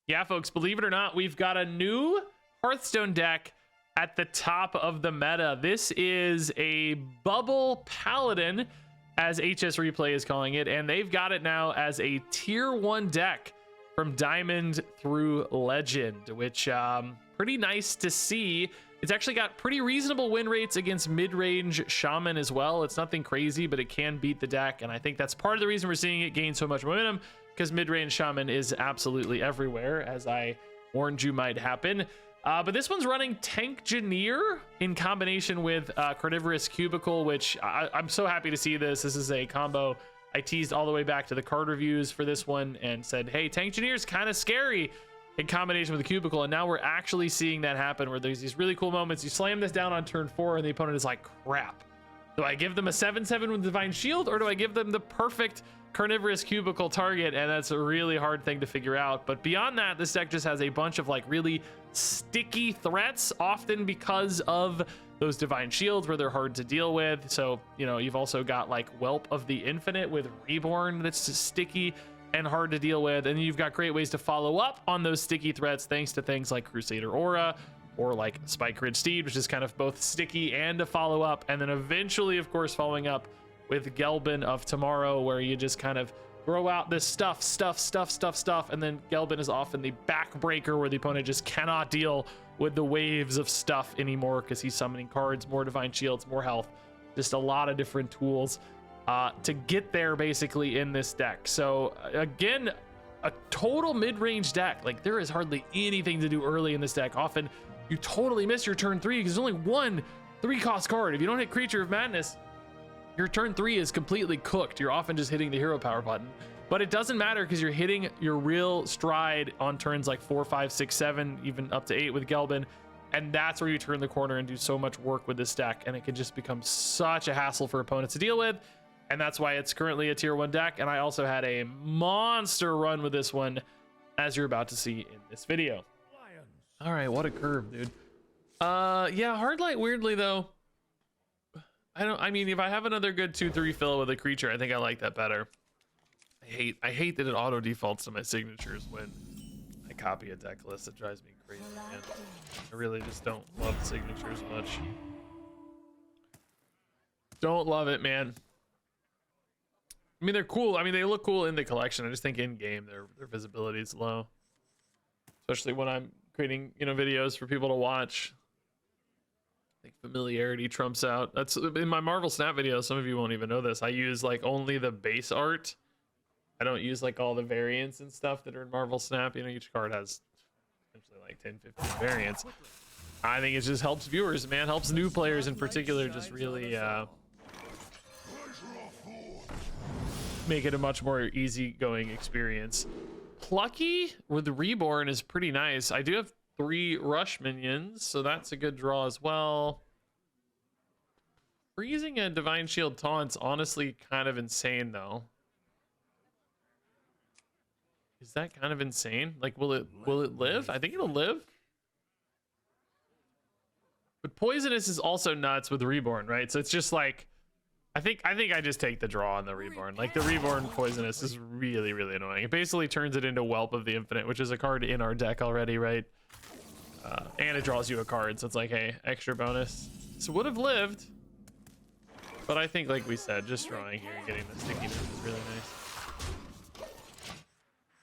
Yeah, folks, believe it or not, we've got a new Hearthstone deck at the top of the meta. This is a Bubble Paladin, as HS Replay is calling it, and they've got it now as a tier 1 deck from Diamond through Legend, which pretty nice to see. It's actually got pretty reasonable win rates against mid-range Shaman as well. It's nothing crazy, but it can beat the deck, and I think that's part of the reason we're seeing it gain so much momentum, because mid-range Shaman is absolutely everywhere, as I warned you might happen. But this one's running Tankgineer in combination with Carnivorous Cubicle, which I'm so happy to see this. This is a combo I teased all the way back to the card reviews for this one and said, hey, Tankgineer is kind of scary in combination with the Cubicle, and now we're actually seeing that happen, where there's these really cool moments. You slam this down on turn 4 and the opponent is like, crap. Do I give them a 7/7 with Divine Shield, or do I give them the perfect Carnivorous Cubicle target? And that's a really hard thing to figure out. But beyond that, this deck just has a bunch of like really sticky threats, often because of those Divine Shields where they're hard to deal with. So, you know, you've also got like Whelp of the Infinite with Reborn that's sticky and hard to deal with. And you've got great ways to follow up on those sticky threats thanks to things like Crusader Aura, or like Spike Ridge Steed, which is kind of both sticky and a follow up. And then eventually, of course, following up with Gelbin of Tomorrow, where you just kind of throw out this stuff, and then Gelbin is often the backbreaker, where the opponent just cannot deal with the waves of stuff anymore because he's summoning cards, more Divine Shields, more health, just a lot of different tools to get there basically in this deck. So again, a total mid-range deck. Like, there is hardly anything to do early in this deck. Often you totally miss your turn 3 because there's only one 3-cost card. If you don't hit Creature of Madness, your turn 3 is completely cooked. You're often just hitting the hero power button, but it doesn't matter because you're hitting your real stride on turns like 4, 5, 6, 7, even up to 8 with Gelbin. And that's where you turn the corner and do so much work with this deck. And it can just become such a hassle for opponents to deal with. And that's why it's currently a tier 1 deck. And I also had a monster run with this one, as you're about to see in this video. All right, what a curve, dude. Yeah, hard light weirdly though. I mean, if I have another good 2/3 fill with a creature, I think I like that better. I hate that it auto defaults to my signatures when I copy a deck list. It drives me crazy, man. I really just don't love signatures much. Don't love it, man. I mean, they're cool. I mean, they look cool in the collection. I just think in game their visibility is low, especially when I'm creating, you know, videos for people to watch. I think familiarity trumps out. That's in my Marvel Snap video. Some of you won't even know this. I use like only the base art. I don't use like all the variants and stuff that are in Marvel Snap. You know, each card has essentially like 10, 15 variants. I think it just helps viewers, man. Helps new players in particular just really make it a much more easygoing experience. Plucky with Reborn is pretty nice. I do have 3 rush minions, so that's a good draw as well. Freezing a Divine Shield Taunt's honestly kind of insane though. Is that kind of insane? Like, will it live? I think it'll live. But Poisonous is also nuts with Reborn, right? So it's just like, I think I just take the draw on the Reborn. Like, the Reborn Poisonous is really, really annoying. It basically turns it into Whelp of the Infinite, which is a card in our deck already, right? And it draws you a card, so it's like, hey, extra bonus. So would have lived, but I think, like we said, just drawing here and getting the stickiness is really nice.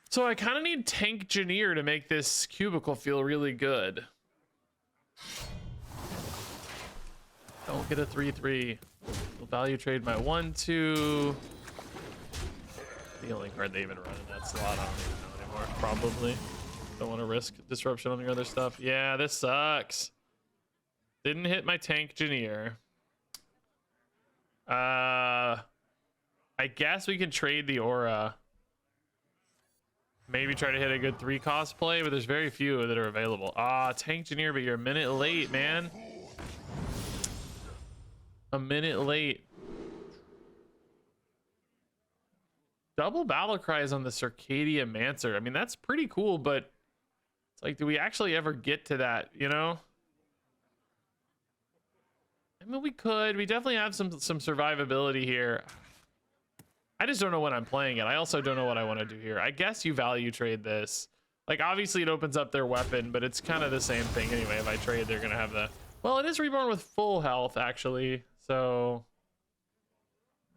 So I kind of need Tankgineer to make this Cubicle feel really good. Don't get a 3/3. We'll value trade my 1/2. The only card they even run in that slot, I don't even know anymore. Probably. Don't want to risk disruption on your other stuff. Yeah, this sucks. Didn't hit my Tankgineer. I guess we can trade the aura. Maybe try to hit a good 3-cost play, but there's very few that are available. Tankgineer, but you're a minute late, man. A minute late. Double battle cries on the Circadia Mancer. I mean, that's pretty cool, but it's like, do we actually ever get to that, you know? I mean, we could. We definitely have some survivability here. I just don't know when I'm playing it. I also don't know what I want to do here. I guess you value trade this. Like, obviously it opens up their weapon, but it's kind of the same thing anyway. If I trade, they're gonna have the, well, it is reborn with full health actually, so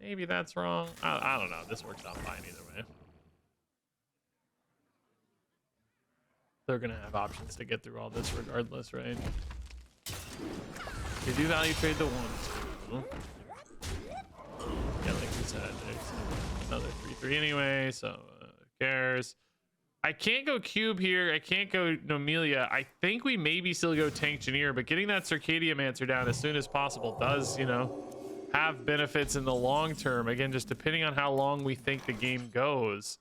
maybe that's wrong. I don't know. This works out fine either way. They're gonna have options to get through all this regardless, right? They do value trade the one. Yeah, like we said, there's another 3/3 anyway, so who cares? I can't go cube here. I can't go Nomelia. I think we maybe still go Tankgineer, but getting that Circadium answer down as soon as possible does, you know, have benefits in the long term. Again, just depending on how long we think the game goes.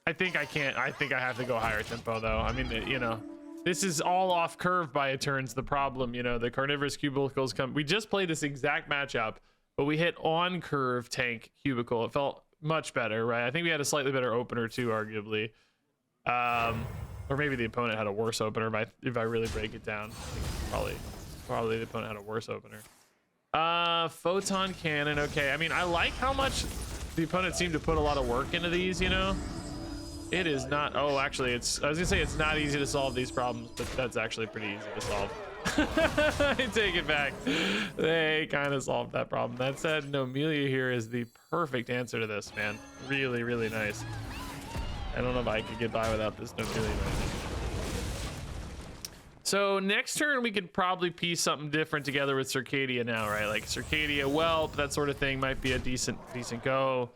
I think I can't. I think I have to go higher tempo though. I mean, you know, this is all off curve by a turn's the problem. You know, the carnivorous cubicles come. We just played this exact matchup, but we hit on curve tank cubicle. It felt much better, right? I think we had a slightly better opener too, arguably. Or maybe the opponent had a worse opener. If I really break it down, I think probably the opponent had a worse opener. Photon cannon. Okay, I mean, I like how much the opponent seemed to put a lot of work into these. You know. It is not. Oh, actually, I was gonna say it's not easy to solve these problems, but that's actually pretty easy to solve. I take it back. They kind of solved that problem. That said, Nomelia here is the perfect answer to this, man. Really, really nice. I don't know if I could get by without this Nomelia right now. So next turn, we could probably piece something different together with Circadia now, right? Like Circadia, Whelp, that sort of thing might be a decent go.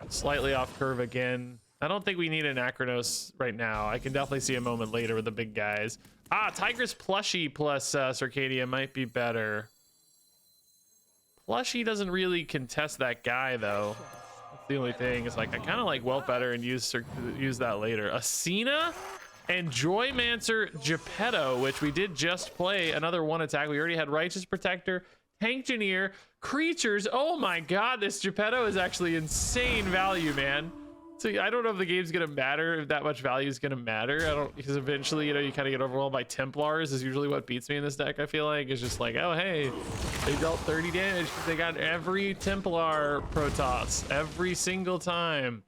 Slightly off curve again. I don't think we need an Acronos right now. I can definitely see a moment later with the big guys. Tigress Plushie plus Circadia might be better. Plushie doesn't really contest that guy though. That's the only thing. It's like I kind of like Whelp better and use that later. Asina and Joymancer Geppetto, which we did just play. Another one attack. We already had Righteous Protector, Tankgineer, creatures. Oh my god, this Geppetto is actually insane value, man. So I don't know if the game's gonna matter, if that much value is gonna matter. I don't, because eventually, you know, you kind of get overwhelmed by Templars is usually what beats me in this deck. I feel like it's just like, oh hey, they dealt 30 damage because they got every Templar Protoss every single time.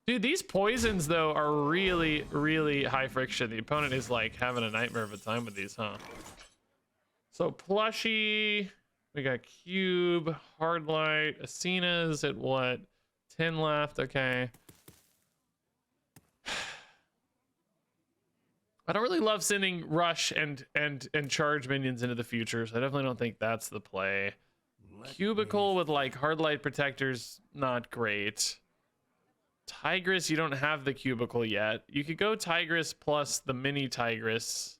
Dude, these poisons though are really, really high friction. The opponent is like having a nightmare of a time with these, huh? So Plushie. We got Cube, Hardlight, Asina's at what? 10 left, okay. I don't really love sending Rush and charge minions into the future, so I definitely don't think that's the play. Cubicle with like Hardlight Protectors, not great. Tigress, you don't have the Cubicle yet. You could go Tigress plus the mini Tigress.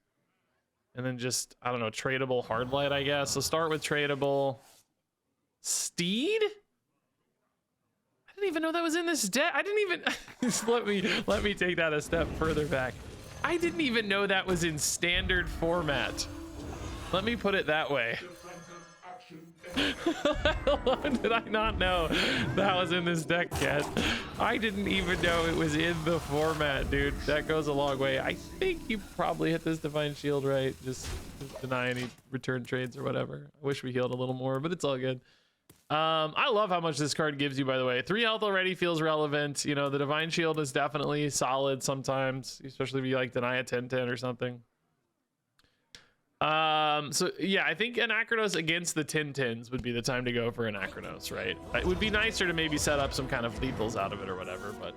And then just, I don't know, tradable Hardlight, I guess. So start with tradable. Steed? I didn't even know that was in this deck. I didn't even... Just let me take that a step further back. I didn't even know that was in standard format. Let me put it that way. How long did I not know that was in this deck yet? I didn't even know it was in the format, dude. That goes a long way. I think you probably hit this Divine Shield, right? Just deny any return trades or whatever. I wish we healed a little more, but it's all good. I love how much this card gives you, by the way. 3 health already feels relevant. You know, the Divine Shield is definitely solid sometimes, especially if you like deny a 10-10 or something. So yeah, I think an Acronos against the 10-10s would be the time to go for an Acronos, right? It would be nicer to maybe set up some kind of lethals out of it or whatever, but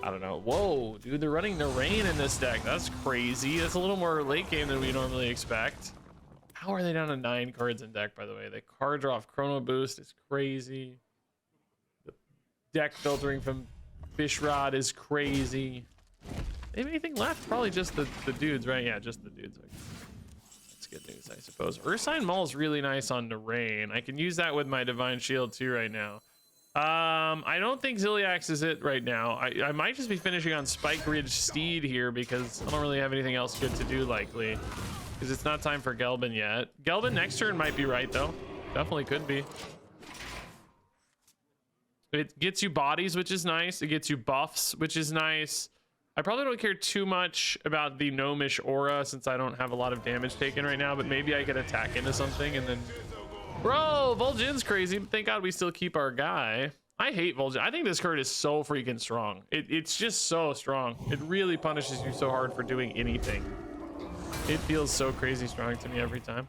I don't know. Whoa, dude, they're running Narain in this deck. That's crazy. That's a little more late game than we normally expect. How are they down to 9 cards in deck, by the way? The card draw off Chrono Boost is crazy. The deck filtering from Fish Rod is crazy. They have anything left? Probably just the dudes, right? Yeah, just the dudes. That's good news, I suppose. Ursine Maul is really nice on Narain. I can use that with my Divine Shield too right now. I don't think Ziliax is it right now. I might just be finishing on Spike Ridge Steed here because I don't really have anything else good to do likely. Because it's not time for Gelbin yet. Gelbin next turn might be right though. Definitely could be. It gets you bodies, which is nice. It gets you buffs, which is nice. I probably don't care too much about the gnomish aura since I don't have a lot of damage taken right now, but maybe I could attack into something and then Bro, Vol'jin's crazy. Thank God we still keep our guy. I hate Vol'jin. I think this card is so freaking strong. It's just so strong. It really punishes you so hard for doing anything. It feels so crazy strong to me every time.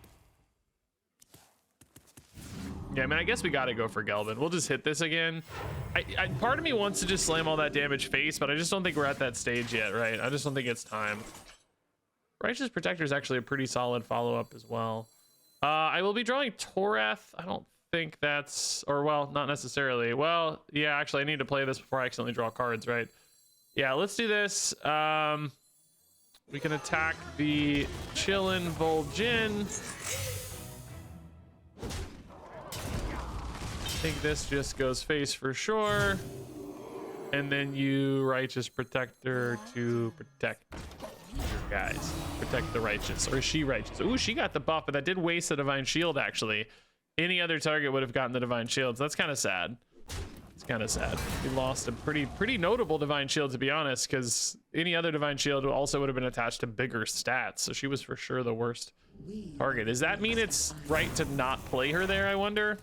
Yeah, I mean, I guess we gotta go for Gelbin. We'll just hit this again. Part of me wants to just slam all that damage face, but I just don't think we're at that stage yet, right? I just don't think it's time. Righteous Protector is actually a pretty solid follow-up as well. I will be drawing Toreth. I don't think that's, or well, not necessarily. Well, yeah, actually, I need to play this before I accidentally draw cards, right? Yeah, let's do this. We can attack the Chillin' Vol'jin. I think this just goes face for sure. And then you Righteous Protector to protect your guys. Protect the righteous. Or is she righteous? Ooh, she got the buff, but that did waste the Divine Shield, actually. Any other target would have gotten the Divine Shield, so that's kind of sad. It's kind of sad. We lost a pretty notable Divine Shield, to be honest, because any other Divine Shield also would have been attached to bigger stats, so she was for sure the worst target. Does that mean it's right to not play her there, I wonder?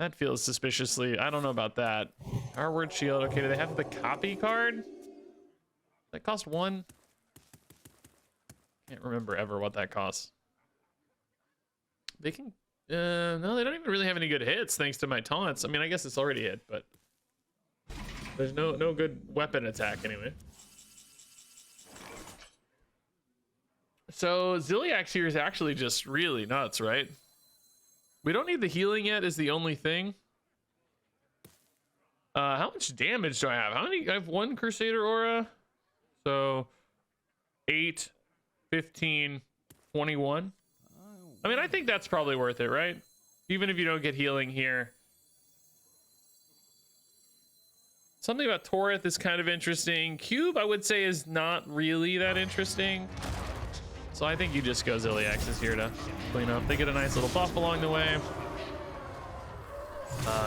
That feels suspiciously. I don't know about that. Our Word Shield. Okay, do they have the copy card? That cost 1. Can't remember ever what that costs. They can. No, they don't even really have any good hits thanks to my taunts. I mean, I guess it's already hit, but there's no good weapon attack anyway. So Ziliax here is actually just really nuts, right? We don't need the healing yet is the only thing. How much damage do I have? How many? I have 1 Crusader Aura. So 8, 15, 21. I mean, I think that's probably worth it, right? Even if you don't get healing here. Something about Toreth is kind of interesting. Cube, I would say, is not really that interesting. So I think you just go Ziliax is here to clean up. They get a nice little buff along the way.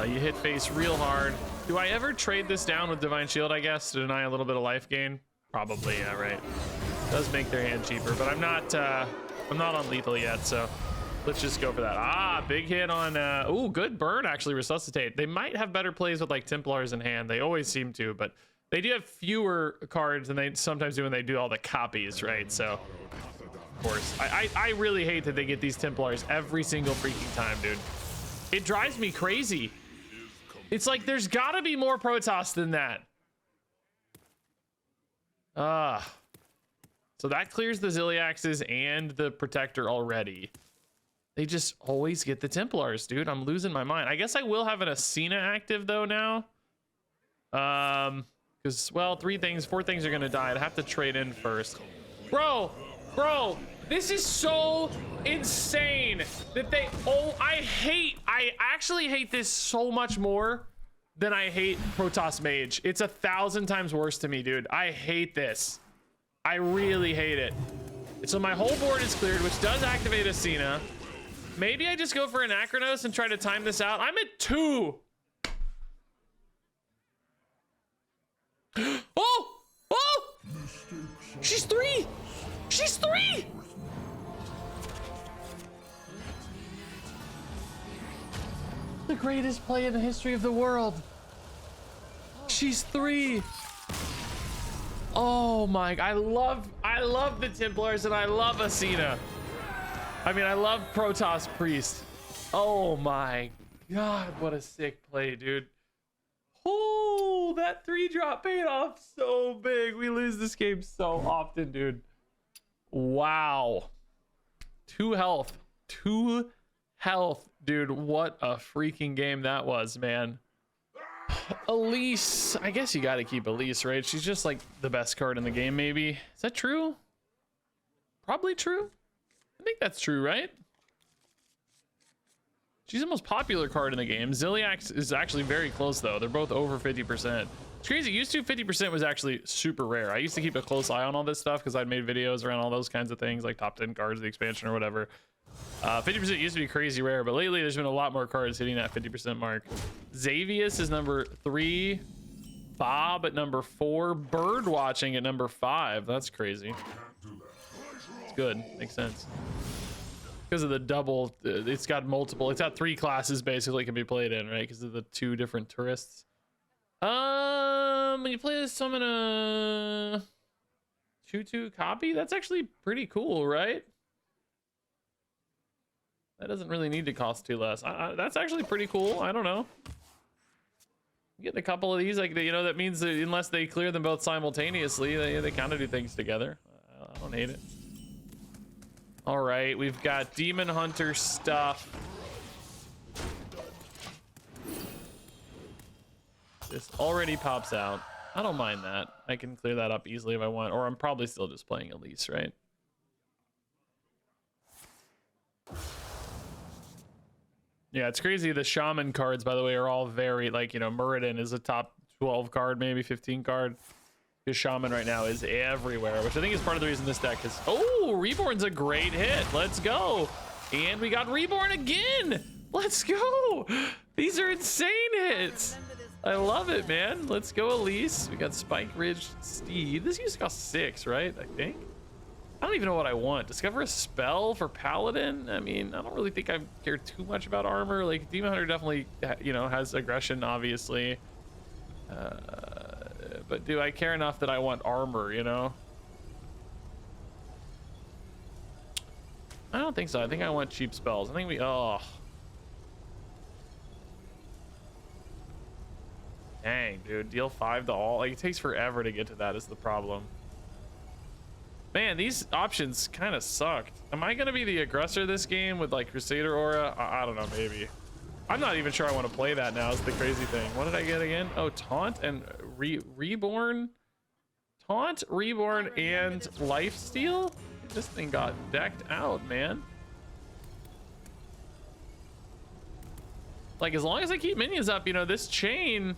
You hit face real hard. Do I ever trade this down with Divine Shield, I guess, to deny a little bit of life gain? Probably, yeah, right. Does make their hand cheaper, but I'm not on lethal yet, so let's just go for that. Ah, big hit on, ooh, good burn, actually, Resuscitate. They might have better plays with, like, Templars in hand. They always seem to, but they do have fewer cards than they sometimes do when they do all the copies, right? So, of course. I really hate that they get these Templars every single freaking time, dude. It drives me crazy. It's like, there's gotta be more Protoss than that. So that clears the Ziliaxes and the Protector already. They just always get the Templars, dude. I'm losing my mind. I guess I will have an Ascena active though now. Because, well, 4 things are gonna die. I'd have to trade in first. Bro, this is so insane that they, I actually hate this so much more than I hate Protoss Mage. It's 1,000 times worse to me, dude. I hate this. I really hate it. So my whole board is cleared, which does activate Ascena. Maybe I just go for an Acronos and try to time this out. I'm at 2. Oh! She's 3! She's 3! The greatest play in the history of the world. She's 3. Oh my, I love the Templars and I love Ascena. I mean, I love Protoss Priest. Oh my God, what a sick play, dude. Oh, that 3-drop paid off so big. We lose this game so often, dude. Wow. 2 health. 2 health, dude. What a freaking game that was, man. Elise, I guess you got to keep Elise, right? She's just like the best card in the game, maybe. Is that true? Probably true. I think that's true, right? She's the most popular card in the game. Ziliax is actually very close, though. They're both over 50%. It's crazy. Used to 50% was actually super rare. I used to keep a close eye on all this stuff because I'd made videos around all those kinds of things, like top 10 cards, the expansion or whatever. 50% used to be crazy rare, but lately there's been a lot more cards hitting that 50% mark. Xavius is number 3. Bob at number 4. Bird watching at number 5. That's crazy. It's good. Makes sense. because of the double. It's got multiple. It's got 3 classes basically can be played in, right? Because of the 2 different tourists. When you play this, summon a 2/2 copy. That's actually pretty cool, right? That doesn't really need to cost 2 less. That's actually pretty cool. I don't know. Getting a couple of these, like, you know, that means that unless they clear them both simultaneously, they kind of do things together. I don't hate it. All right, we've got Demon Hunter stuff. This already pops out. I don't mind that. I can clear that up easily if I want, or I'm probably still just playing Elise, right? Yeah, it's crazy. The Shaman cards, by the way, are all very, like, you know, Muradin is a top 12 card, maybe 15 card. Because Shaman right now is everywhere, which I think is part of the reason this deck is... Oh, Reborn's a great hit. Let's go. And we got Reborn again. Let's go. These are insane hits. I love it, man. Let's go, Elise. We got Spike Ridge Steed. This used to cost 6, right? I think. I don't even know what I want. Discover a spell for Paladin? I mean, I don't really think I care too much about armor. Like, Demon Hunter definitely, you know, has aggression, obviously. But do I care enough that I want armor, you know? I don't think so. I think I want cheap spells. I think we... Oh. Dang, dude. Deal 5 to all. Like, it takes forever to get to that is the problem. Man, these options kind of sucked. Am I going to be the aggressor this game with, like, Crusader Aura? I don't know, maybe. I'm not even sure I want to play that now is the crazy thing. What did I get again? Oh, Taunt and Reborn? Taunt, Reborn, and Lifesteal? This thing got decked out, man. Like, as long as I keep minions up, you know, this chain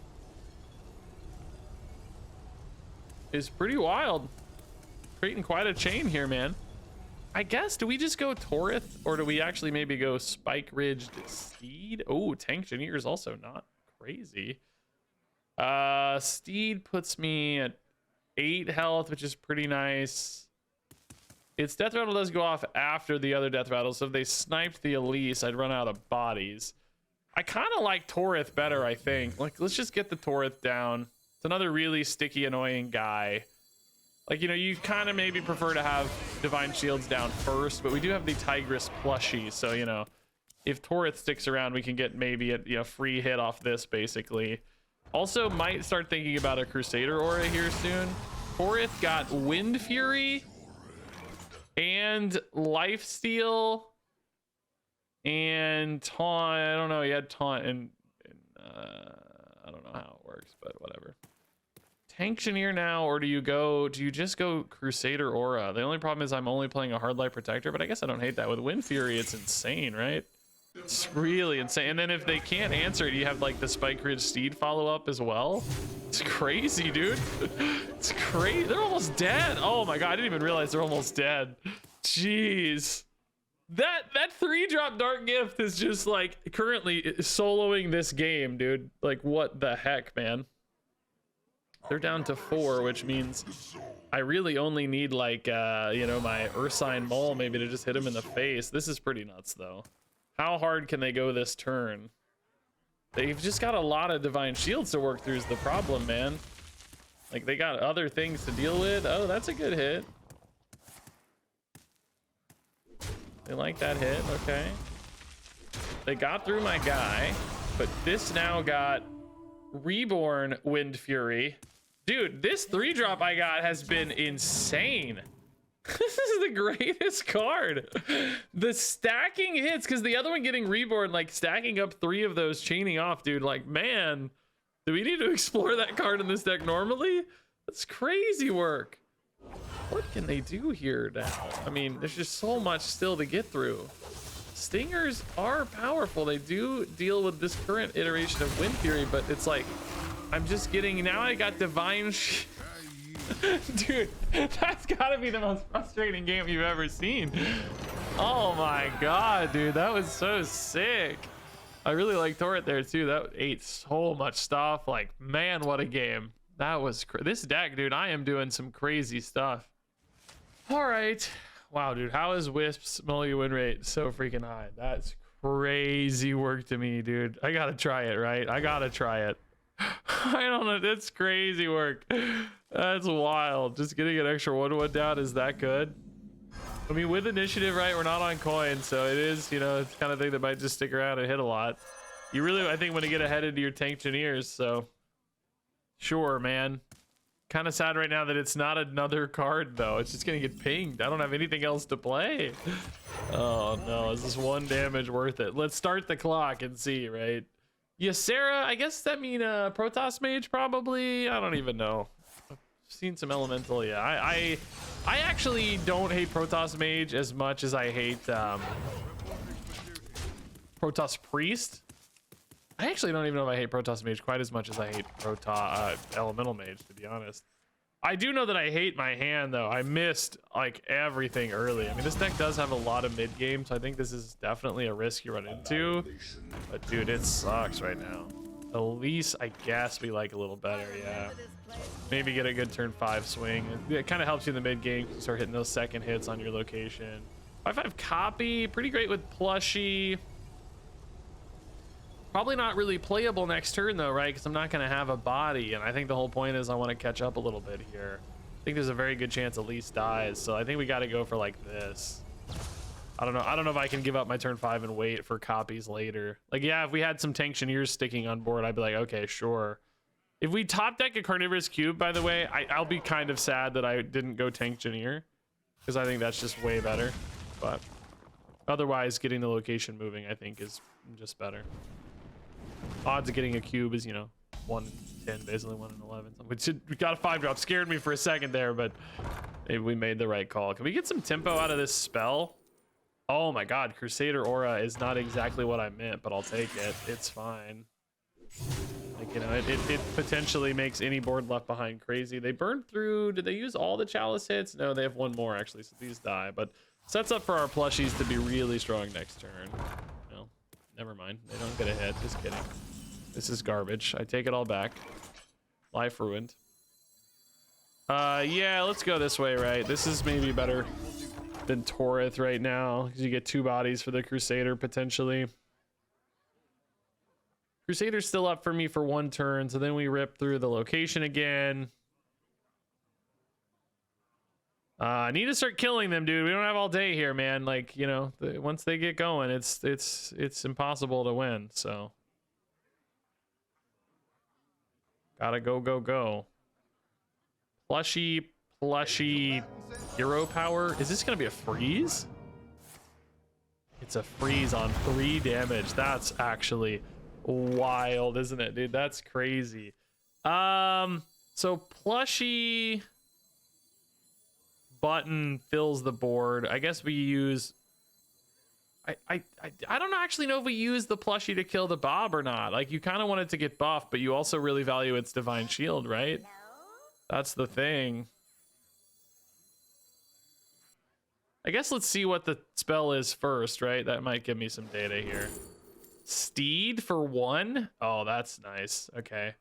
is pretty wild. Creating quite a chain here, man. I guess, do we just go Toreth, or do we actually maybe go Spike Ridged Steed? Oh, Tankgineer is also not crazy. Steed puts me at 8 health, which is pretty nice. Its death rattle does go off after the other death rattle, so if they sniped the Elise, I'd run out of bodies. I kind of like Toreth better, I think. Like, let's just get the Toreth down. It's another really sticky, annoying guy. Like, you know, you kind of maybe prefer to have Divine Shields down first, but we do have the Tigress plushie, so, you know, if Toreth sticks around, we can get maybe a, you know, free hit off this, basically. Also, might start thinking about a Crusader Aura here soon. Toreth got Wind Fury and Lifesteal and Taunt. I don't know, he had Taunt and I don't know how it works, but whatever. Tankgineer now, or do you just go Crusader Aura? The only problem is I'm only playing a Hard Light Protector, but I guess I don't hate that. With Wind Fury, it's insane, right? It's really insane. And then if they can't answer it, you have like the Spike Ridge Steed follow up as well. It's crazy, dude. It's crazy. They're almost dead. Oh my god, I didn't even realize they're almost dead. Jeez. That 3-drop Dark Gift is just like currently soloing this game, dude. Like, what the heck, man? They're down to 4, which means I really only need, like, you know, my Ursine Maul maybe to just hit him in the face. This is pretty nuts, though. How hard can they go this turn? They've just got a lot of Divine Shields to work through is the problem, man. Like, they got other things to deal with. Oh, that's a good hit. They like that hit, okay. They got through my guy, but this now got Reborn Wind Fury. Dude, this 3-drop I got has been insane. This is the greatest card. The stacking hits, because the other one getting Reborn, like stacking up 3 of those, chaining off, dude. Like, man, do we need to explore that card in this deck normally? That's crazy work. What can they do here now? I mean, there's just so much still to get through. Stingers are powerful. They do deal with this current iteration of Wind Fury, but it's like, I'm just getting, now I got Divine Dude, that's gotta be the most frustrating game you've ever seen. Oh my god, dude, that was so sick. I really like Toreth there too. That ate so much stuff. Like, man, what a game. That was this deck, dude. I am doing some crazy stuff. All right, Wow, dude, how is Wisp's mulligan win rate so freaking high? That's crazy work to me, dude. I gotta try it, right? I gotta try it. I don't know, that's crazy work. That's wild. Just getting an extra 1-1 down is that good? I mean, with initiative, right, we're not on coin, so it is, you know, it's the kind of thing that might just stick around and hit a lot. You really, I think, want to get ahead into your Tankgineers, so sure, man. Kind of sad right now that it's not another card, though. It's just gonna get pinged. I don't have anything else to play. Oh no, is this 1 damage worth it? Let's start the clock and see, right? Ysera, I guess that mean Protoss Mage, probably. I don't even know. I've seen some Elemental. Yeah, I actually don't hate Protoss Mage as much as I hate Protoss Priest. I actually don't even know if I hate Protoss Mage quite as much as I hate Elemental Mage, to be honest. I do know that I hate my hand, though. I missed, like, everything early. I mean, this deck does have a lot of mid-game, so I think this is definitely a risk you run into. But, dude, it sucks right now. Elise, I guess we like a little better, yeah. Maybe get a good turn 5 swing. It kind of helps you in the mid-game. You start hitting those second hits on your location. 5/5 copy, pretty great with plushie. Probably not really playable next turn though, right? Because I'm not going to have a body, and I think the whole point is I want to catch up a little bit here. I think there's a very good chance Elise dies, so I think we got to go for like this. I don't know if I can give up my turn 5 and wait for copies later. Like, yeah, if we had some Tankgineers sticking on board, I'd be like, okay, sure. If we top deck a Carnivorous Cube, by the way, I'll be kind of sad that I didn't go Tankgineer, because I think that's just way better. But otherwise, getting the location moving, I think, is just better. Odds of getting a cube is, you know, 1 in 10, basically 1 in 11. Which we got a 5-drop. Scared me for a second there, but maybe we made the right call. Can we get some tempo out of this spell? Oh my god, Crusader Aura is not exactly what I meant, but I'll take it. It's fine. Like, you know, it potentially makes any board left behind crazy. They burned through. Did they use all the chalice hits? No, they have 1 more actually, so these die. But sets up for our plushies to be really strong next turn. No, never mind. They don't get a hit. Just kidding. This is garbage. I take it all back. Life ruined. Yeah, let's go this way, right? This is maybe better than Toreth right now, because you get 2 bodies for the Crusader potentially. Crusader's still up for me for 1 turn, so then we rip through the location again. I need to start killing them, dude. We don't have all day here, man. Like, you know, once they get going, it's impossible to win. So gotta go. Plushy hero power. Is this gonna be a freeze? It's a freeze on 3 damage. That's actually wild, isn't it, dude? That's crazy. So plushy button fills the board. I guess we use I don't actually know if we use the plushie to kill the Bob or not. Like, you kind of want it to get buffed, but you also really value its divine shield, right? That's the thing. I guess let's see what the spell is first, right? That might give me some data here. Steed for 1? Oh, that's nice. Okay.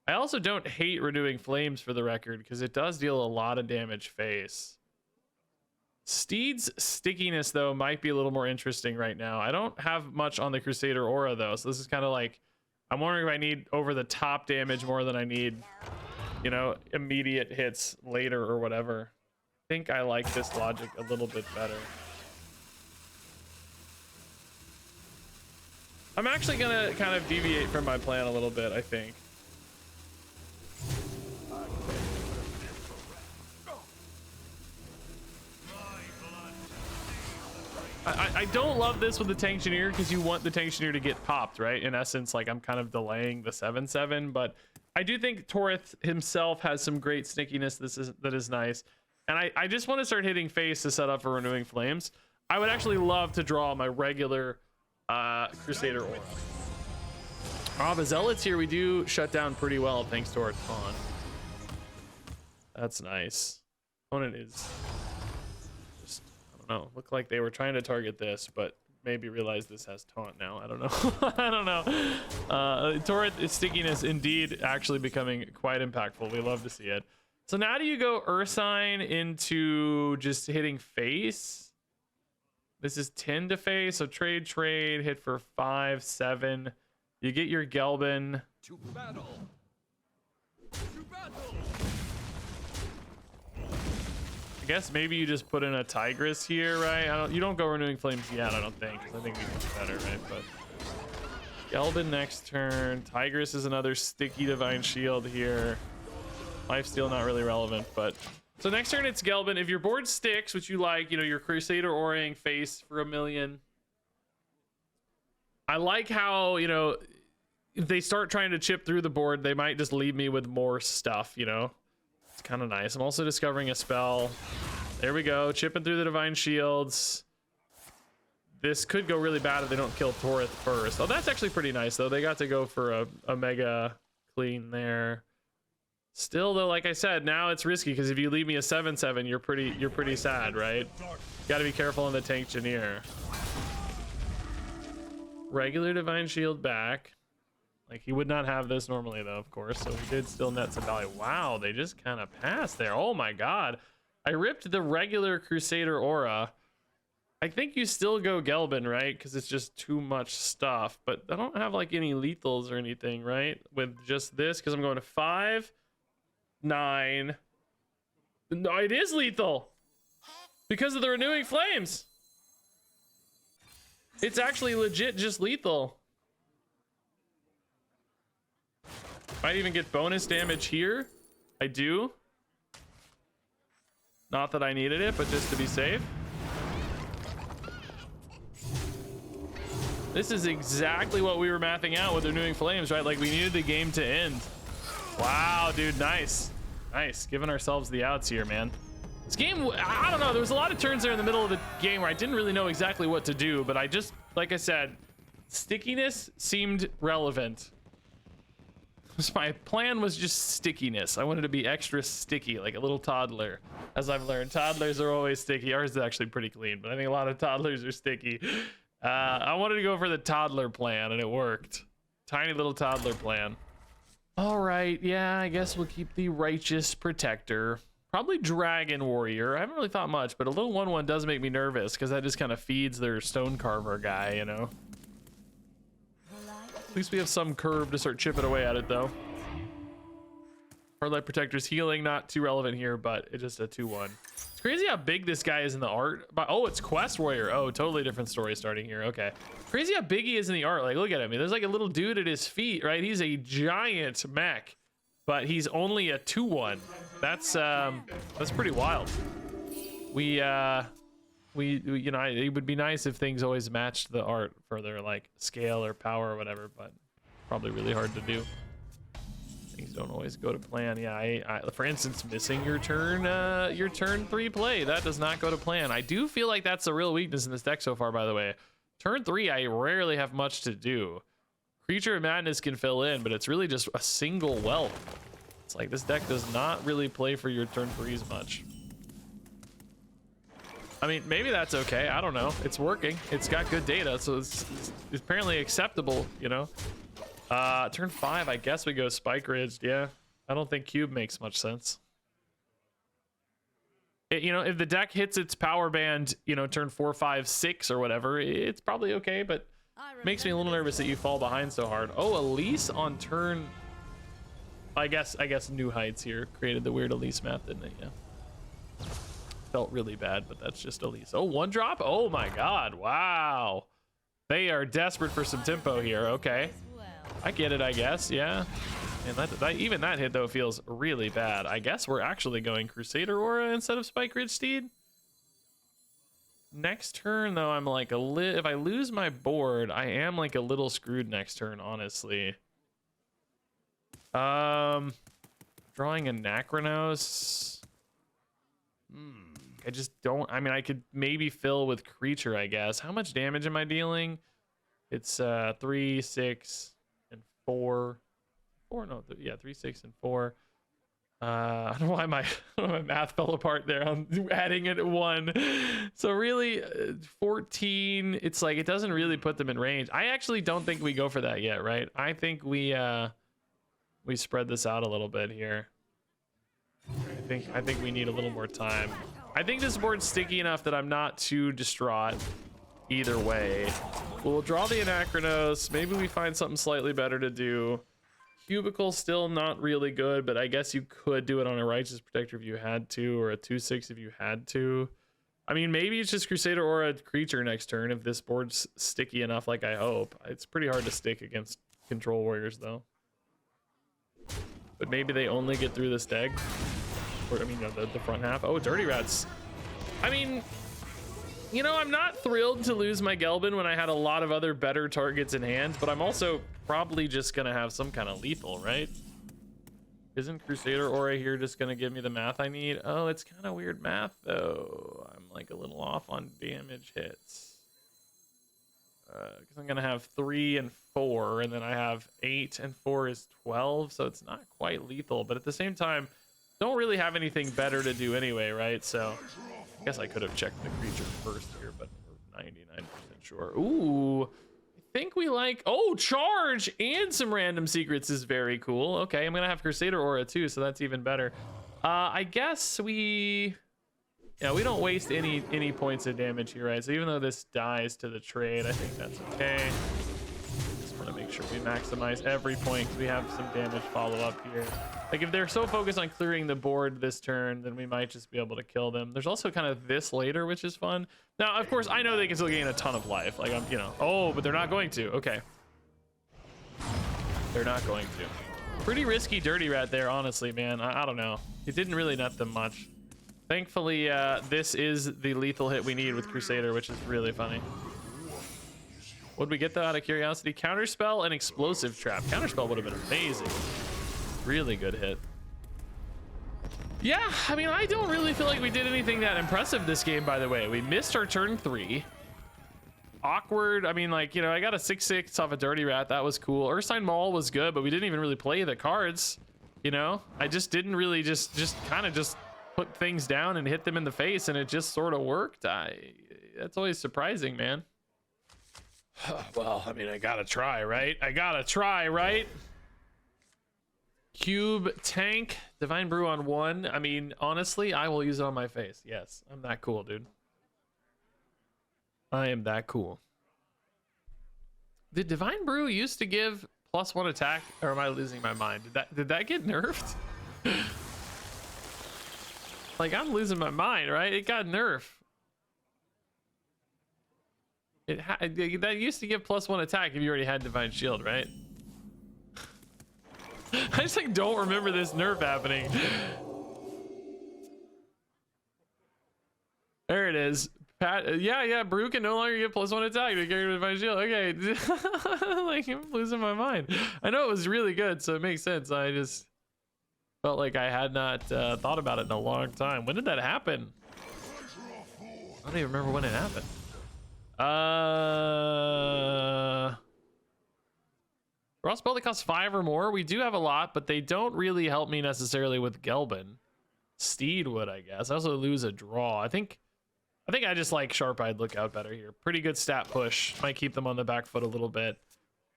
I also don't hate Renewing Flames, for the record, because it does deal a lot of damage face. Steed's stickiness, though, might be a little more interesting right now. I don't have much on the Crusader Aura, though, so this is kind of like, I'm wondering if I need over-the-top damage more than I need, you know, immediate hits later or whatever. I think I like this logic a little bit better. I'm actually gonna kind of deviate from my plan a little bit, I think. I don't love this with the Tankgineer, because you want the Tankgineer to get popped, right? In essence, like, I'm kind of delaying the 7/7, but I do think Toreth himself has some great stickiness that is nice. And I just want to start hitting face to set up for Renewing Flames. I would actually love to draw my regular Crusader Aura. The Zealots here, we do shut down pretty well thanks to our taunt. That's nice. Opponent is just, I don't know, looked like they were trying to target this, but maybe realize this has taunt now. I don't know. I don't know. Toreth stickiness indeed actually becoming quite impactful. We love to see it. So now do you go Ursine into just hitting face? This is 10 to face, so trade, hit for 5, 7. You get your Gelbin. To battle. To battle. I guess maybe you just put in a Tigress here, right? You don't go Renewing Flames yet, I don't think, 'cause I think we can do better, right? But Gelbin next turn. Tigress is another sticky Divine Shield here. Lifesteal not really relevant, but so next turn it's Gelbin. If your board sticks, which you like, you know, your Crusader Auraing face for 1,000,000. I like how, you know, if they start trying to chip through the board, they might just leave me with more stuff, you know. It's kind of nice. I'm also discovering a spell. There we go, chipping through the Divine Shields. This could go really bad if they don't kill Toreth first. Oh, that's actually pretty nice though. They got to go for a mega clean there. Still though, like I said, now it's risky because if you leave me a 7/7, you're pretty sad, right? Got to be careful in the Tankgineer. Regular Divine Shield back. Like he would not have this normally though, of course. So we did still net some value. Wow, they just kind of passed there. Oh my god. I ripped the regular Crusader Aura. I think you still go Gelbin, right? Because it's just too much stuff. But I don't have like any lethals or anything, right? With just this, because I'm going to 5, 9. No, it is lethal because of the Renewing Flames. It's actually legit just lethal. Might even get bonus damage here. I do. Not that I needed it, but just to be safe. This is exactly what we were mapping out with Renewing Flames, right? Like we needed the game to end. Wow, dude, nice. Nice, giving ourselves the outs here, man. This game, I don't know, there was a lot of turns there in the middle of the game where I didn't really know exactly what to do, but I just, like I said, stickiness seemed relevant. My plan was just stickiness. I wanted to be extra sticky, like a little toddler. As I've learned, toddlers are always sticky. Ours is actually pretty clean, but I think a lot of toddlers are sticky. I wanted to go for the toddler plan, and it worked. Tiny little toddler plan. All right, yeah, I guess we'll keep the Righteous Protector. Probably Dragon Warrior. I haven't really thought much, but a little 1/1 does make me nervous because that just kind of feeds their Stone Carver guy, you know? At least we have some curve to start chipping away at it, though. Hardlight Protector's healing, not too relevant here, but it's just a 2/1. It's crazy how big this guy is in the art. But oh, it's Quest Warrior. Oh, totally different story starting here. Okay. Crazy how big he is in the art. Like, look at him. There's like a little dude at his feet, right? He's a giant mech, but he's only a 2/1. That's pretty wild. We you know, it would be nice if things always matched the art for their like scale or power or whatever, but probably really hard to do. Things don't always go to plan. Yeah, I for instance, missing your turn 3 play, that does not go to plan. I do feel like that's a real weakness in this deck so far, by the way. Turn 3, I rarely have much to do. Creature of Madness can fill in, but it's really just a single whelp. It's like this deck does not really play for your turn 3s much. I mean, maybe that's okay. I don't know. It's working. It's got good data, so it's apparently acceptable, you know? Turn 5, I guess we go Spike Ridged. Yeah, I don't think Cube makes much sense. You know, if the deck hits its power band, you know, turn 4, 5, 6 or whatever, it's probably okay, but makes me a little nervous that you fall behind so hard. Oh, Elise on turn... I guess New Heights here created the weird Elise map, didn't it? Yeah. Felt really bad, but that's just Elise. Oh, 1-drop? Oh my god, wow. They are desperate for some tempo here. Okay. I get it, I guess, yeah. And even that hit, though, feels really bad. I guess we're actually going Crusader Aura instead of Spike Ridge Steed. Next turn, though, I'm like if I lose my board, I am like a little screwed next turn, honestly. Drawing Anachronos. I just don't... I mean, I could maybe fill with Creature, I guess. How much damage am I dealing? It's 3, 6, and 4. 3, 6, and 4. I don't know why my math fell apart there. I'm adding it at 1. So really, 14. It's like it doesn't really put them in range. I actually don't think we go for that yet, right? I think we spread this out a little bit here. think we need a little more time. I think this board's sticky enough that I'm not too distraught either way. We'll draw the Anachronos. Maybe we find something slightly better to do. Cubicle still not really good, but I guess you could do it on a Righteous Protector if you had to, or a 2/6 if you had to. I mean, maybe it's just Crusader or a creature next turn if this board's sticky enough like I hope. It's pretty hard to stick against Control Warriors though. But maybe they only get through this deck. Or, I mean, the front half. Oh, Dirty Rats. I mean, you know, I'm not thrilled to lose my Gelbin when I had a lot of other better targets in hand, but I'm also probably just gonna have some kind of lethal, right? Isn't Crusader Aura here just gonna give me the math I need? Oh, it's kind of weird math though. I'm like a little off on damage hits. Because I'm gonna have 3 and 4, and then I have 8 and 4 is 12, so it's not quite lethal, but at the same time, don't really have anything better to do anyway, right? So I guess I could have checked the creature first here, but we're 99% sure. Ooh, I think we like, oh, charge and some random secrets is very cool. Okay, I'm gonna have Crusader Aura too, so that's even better. I guess we don't waste any points of damage here, right? So even though this dies to the trade, I think that's okay. Just want to make sure we maximize every point because we have some damage follow up here. Like if they're so focused on clearing the board this turn, then we might just be able to kill them. There's also kind of this later, which is fun. Now, of course, I know they can still gain a ton of life. Like oh, but they're not going to. Okay. They're not going to. Pretty risky Dirty Rat there, honestly, man. I don't know. It didn't really net them much. Thankfully, this is the lethal hit we need with Crusader, which is really funny. What'd we get though, out of curiosity? Counterspell and Explosive Trap. Counterspell would have been amazing. Really good hit. Yeah, I mean, I don't really feel like we did anything that impressive this game, by the way. We missed our turn 3. Awkward. I mean, like, I got a 6/6 off a Dirty Rat. That was cool. Ursine Maul was good, but we didn't even really play the cards. I just didn't really just kind of just put things down and hit them in the face, and it just sort of worked. That's always surprising, man. Well, I mean, I gotta try, right? Cube tank, Divine Brew on 1. I mean, honestly, I will use it on my face. Yes, I'm that cool, dude. I am that cool. Did Divine Brew used to give +1 attack, or am I losing my mind? Did that get nerfed? Like, I'm losing my mind, right? It got nerfed. That used to give +1 attack if you already had Divine Shield, right? I just like don't remember this nerf happening. There it is. Yeah, Brew can no longer get +1 attack to carry Divine Shield. Okay. Like, I'm losing my mind. I know it was really good, so it makes sense. I just felt like I had not thought about it in a long time. When did that happen? I don't even remember when it happened. Draw spell that costs 5 or more. We do have a lot, but they don't really help me necessarily with Gelbin. Steed would, I guess. I also lose a draw. I think I just like Sharp-Eyed Lookout better here. Pretty good stat push. Might keep them on the back foot a little bit.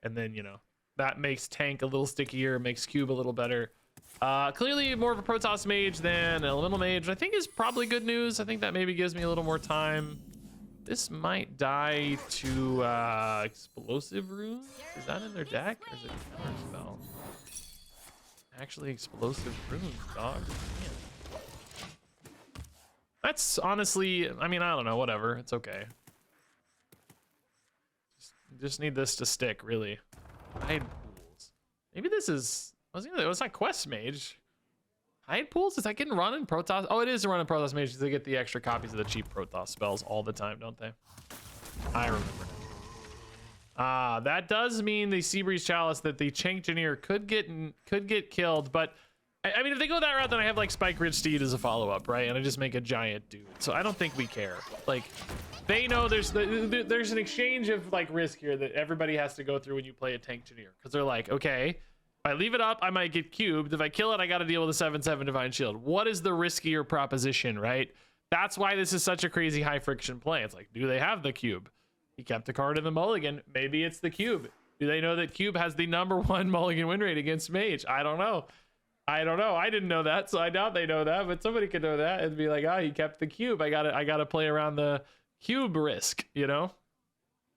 And then, that makes Tank a little stickier, makes Cube a little better. Clearly more of a Protoss Mage than an Elemental Mage, which I think is probably good news. I think that maybe gives me a little more time. This might die to Explosive Runes. Is that in their deck? Or is it Counterspell? Actually, Explosive Runes, dog. Man. That's honestly, I mean, I don't know, whatever. It's okay. Just need this to stick, really. Hide Pools. Maybe this is, was that Quest Mage? Hide Pools? Is that getting run in Protoss? Oh, it is run in Protoss Mage because they get the extra copies of the cheap Protoss spells all the time, don't they? I remember. That does mean the Seabreeze Chalice that the Tankgineer could get killed, but I mean, if they go that route, then I have like Spike Ridge Steed as a follow-up, right? And I just make a giant dude. So I don't think we care. Like, they know there's an exchange of like risk here that everybody has to go through when you play a Tankgineer, because they're like, okay, if I leave it up, I might get cubed. If I kill it, I got to deal with a 7/7 Divine Shield. What is the riskier proposition, right? That's why this is such a crazy high friction play. It's like, do they have the cube? He kept a card in the mulligan. Maybe it's the cube. Do they know that cube has the #1 mulligan win rate against Mage? I don't know. I don't know. I didn't know that, so I doubt they know that. But somebody could know that and be like, "Oh, he kept the cube. I gotta play around the cube risk," you know.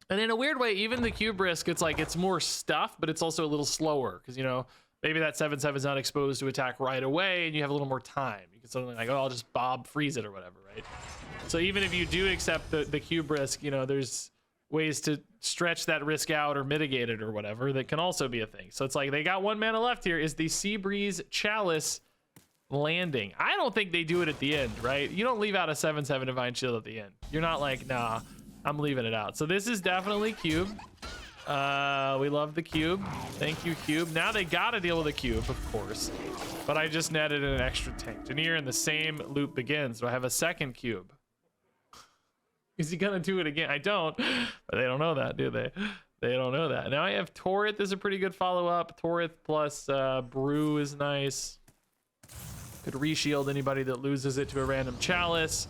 And in a weird way, even the cube risk, it's like it's more stuff, but it's also a little slower because you know maybe that 7/7 is not exposed to attack right away, and you have a little more time. You can suddenly like, "Oh, I'll just Bob freeze it or whatever," right? So even if you do accept the cube risk, you know, there's ways to stretch that risk out or mitigate it or whatever that can also be a thing. So it's like they got 1 mana left here. Is the Seabreeze Chalice landing? I don't think they do it at the end, right? You don't leave out a 7/7 Divine Shield at the end. You're not like, nah, I'm leaving it out. So this is definitely cube. We love the cube. Thank you, cube. Now they gotta deal with the cube, of course. But I just netted an extra Tankgineer and the same loop begins. Do I have a second cube? Is he gonna do it again? I don't, but they don't know that, do they? They don't know that. Now I have Toreth is a pretty good follow-up. Toreth plus Brew is nice. Could reshield anybody that loses it to a random chalice.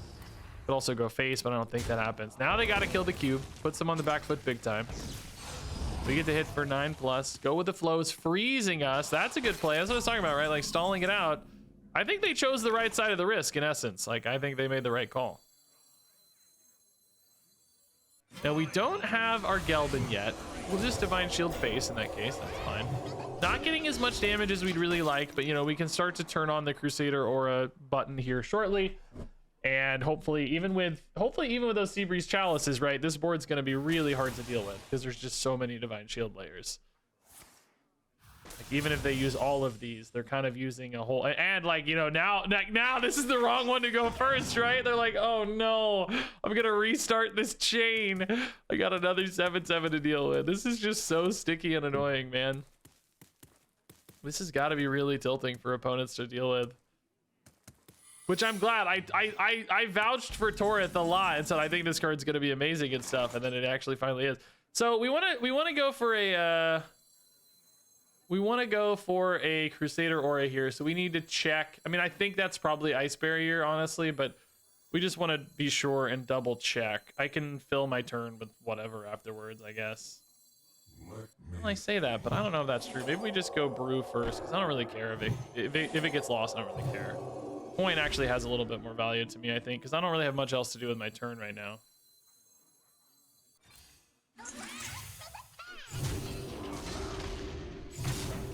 Could also go face, but I don't think that happens. Now they gotta kill the cube. Puts them on the back foot big time. We get to hit for 9+. Go with the flows, freezing us. That's a good play. That's what I was talking about, right? Like stalling it out. I think they chose the right side of the risk in essence. Like I think they made the right call. Now we don't have our Gelbin yet. We'll just Divine Shield face in that case, that's fine. Not getting as much damage as we'd really like, but you know, we can start to turn on the Crusader Aura button here shortly. And hopefully even with those Seabreeze Chalices, right, this board's gonna be really hard to deal with because there's just so many Divine Shield layers. Like even if they use all of these, they're kind of using a whole, and like, you know, now this is the wrong one to go first, right? They're like, oh no, I'm gonna restart this chain. I got another 7/7 to deal with. This is just so sticky and annoying, man. This has got to be really tilting for opponents to deal with. Which I'm glad. I vouched for Toreth a lot and said I think this card's gonna be amazing and stuff, and then it actually finally is. So we wanna go for a we want to go for a Crusader Aura here, so we need to check. I mean, I think that's probably Ice Barrier, honestly, but we just want to be sure and double check. I can fill my turn with whatever afterwards, I guess. Well, I say that, but I don't know if that's true. Maybe we just go Brew first, because I don't really care if it gets lost. I don't really care. Point actually has a little bit more value to me, I think, because I don't really have much else to do with my turn right now.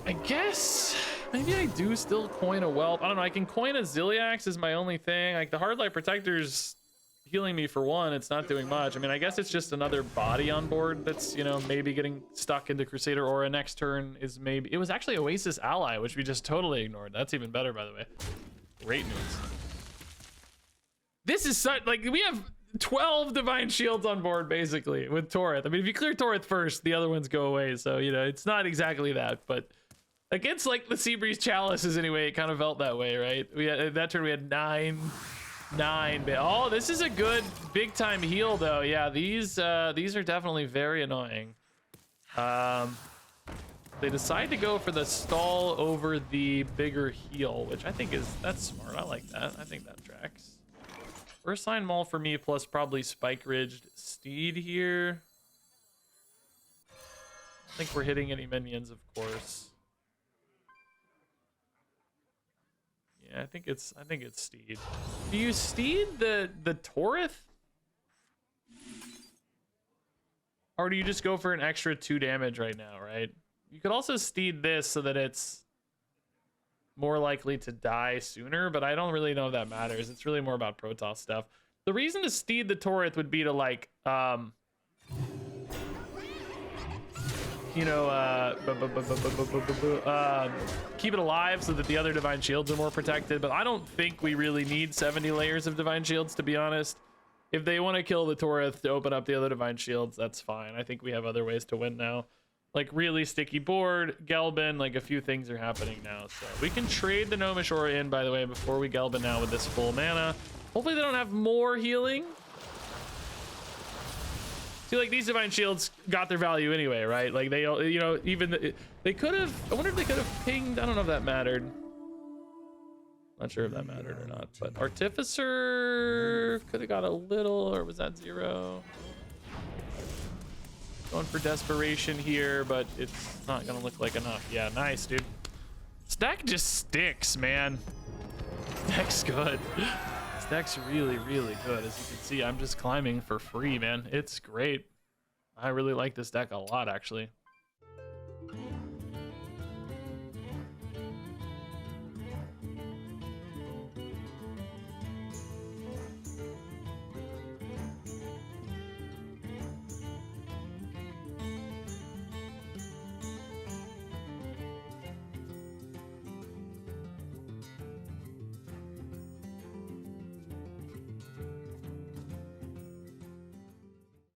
I guess maybe I do still coin a Whelp. I don't know. I can coin a Ziliax is my only thing. Like the Hardlight Protector's healing me for one. It's not doing much. I mean, I guess it's just another body on board that's, you know, maybe getting stuck into Crusader Aura. Next turn is maybe, it was actually Oasis Ally, which we just totally ignored. That's even better, by the way. Great news. This is such, like, we have 12 Divine Shields on board basically with Toreth. I mean, if you clear Toreth first, the other ones go away. So, you know, it's not exactly that, but against like the Seabreeze Chalices anyway, it kind of felt that way, right? We had that turn we had nine. Oh, this is a good big time heal though. Yeah, these are definitely very annoying. They decide to go for the stall over the bigger heal, which I think that's smart. I like that. I think that tracks. First sign Maul for me, plus probably Spike Ridged Steed here. I think we're hitting any minions, of course. Yeah, I think it's Steed. Do you Steed the Toreth? Or do you just go for an extra 2 damage right now, right? You could also Steed this so that it's more likely to die sooner, but I don't really know if that matters. It's really more about Protoss stuff. The reason to Steed the Toreth would be to like you know, keep it alive so that the other Divine Shields are more protected, but I don't think we really need 70 layers of Divine Shields, to be honest. If they want to kill the Toreth to open up the other Divine Shields, that's fine. I think we have other ways to win now. Like really sticky board, Gelbin, like a few things are happening now. So we can trade the Gnomish Aura in, by the way, before we Gelbin now with this full mana. Hopefully they don't have more healing. See, like these Divine Shields got their value anyway, right? Like they, you know, even they could have. I wonder if they could have pinged. I don't know if that mattered. Not sure if that mattered or not. But Artificer could have got a little, or was that 0? Going for Desperation here, but it's not gonna look like enough. Yeah, nice, dude. This deck just sticks, man. This deck's good. This deck's really, really good. As you can see, I'm just climbing for free, man. It's great. I really like this deck a lot, actually.